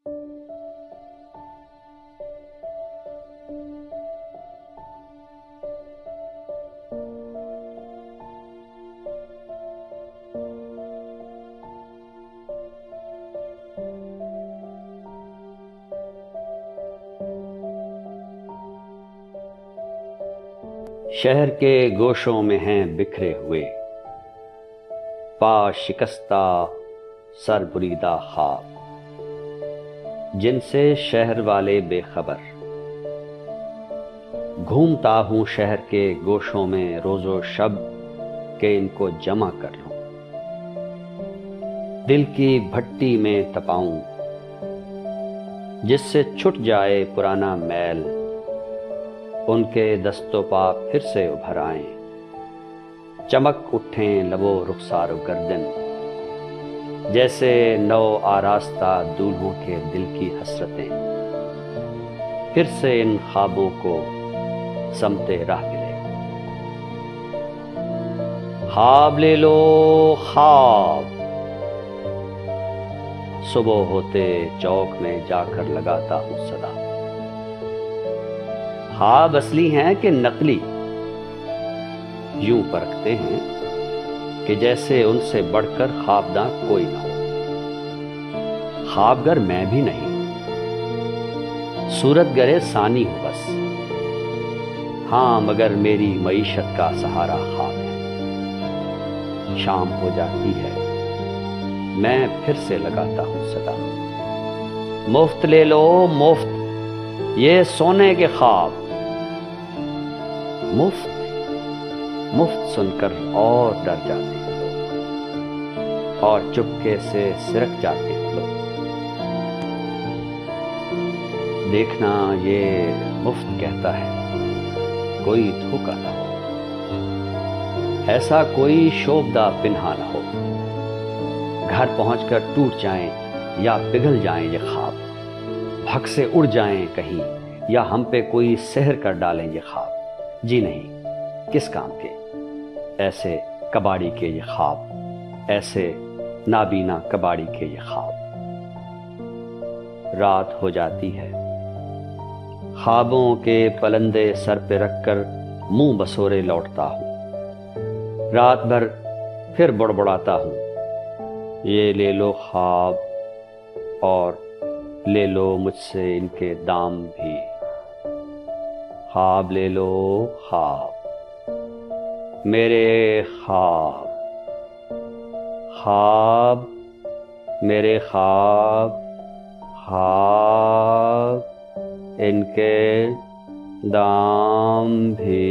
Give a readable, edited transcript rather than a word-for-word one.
شہر کے گوشوں میں ہیں بکھرے ہوئے پا شکستہ سر بریدہ خواب، جن سے شہر والے بے خبر۔ گھومتا ہوں شہر کے گوشوں میں روز و شب کہ ان کو جمع کر لوں، دل کی بھٹی میں تپاؤں جس سے چھٹ جائے پرانا میل، ان کے دست و پا پھر سے ابھر آئیں، چمک اٹھیں لب و رخسار و گردن، جیسے نو آراستہ دولہوں کے دل کی حسرتیں پھر سے ان خوابوں کو سمتے راہ ملے۔ خواب لے لو خواب، صبح ہوتے چوک میں جا کر لگاتا ہوں صدا۔ خواب اصلی ہیں کہ نقلی، یوں پرکھتے ہیں کہ جیسے ان سے بڑھ کر خوابداں کوئی نہ ہو۔ خوابگر میں بھی نہیں، صورت گرے ثانی ہوں بس، ہاں مگر میری معیشت کا سہارا خواب ہے۔ شام ہو جاتی ہے میں پھر سے لگاتا ہوں صدا۔ مفت لے لو مفت یہ سونے کے خواب، مفت مفت سن کر اور ڈر جاتے ہیں لوگ، اور چپکے سے سرک جاتے ہیں لوگ۔ دیکھنا یہ مفت کہتا ہے کوئی دھوکہ نہ ہو، ایسا کوئی شوبدہ پنہا نہ ہو، گھر پہنچ کر ٹوٹ جائیں یا پگھل جائیں یہ خواب، بھگ سے اڑ جائیں کہیں یا ہم پہ کوئی سحر کر ڈالیں یہ خواب۔ جی نہیں، کس کام کے ایسے کباڑی کے یہ خواب، ایسے نابینا کباڑی کے یہ خواب۔ رات ہو جاتی ہے، خوابوں کے پلندے سر پہ رکھ کر منہ بسورے لوٹتا ہوں، رات بھر پھر بڑبڑاتا ہوں، یہ لے لو خواب اور لے لو مجھ سے ان کے دام بھی۔ خواب لے لو خواب میرے خواب، خواب میرے خواب، خواب ان کے دام بھی۔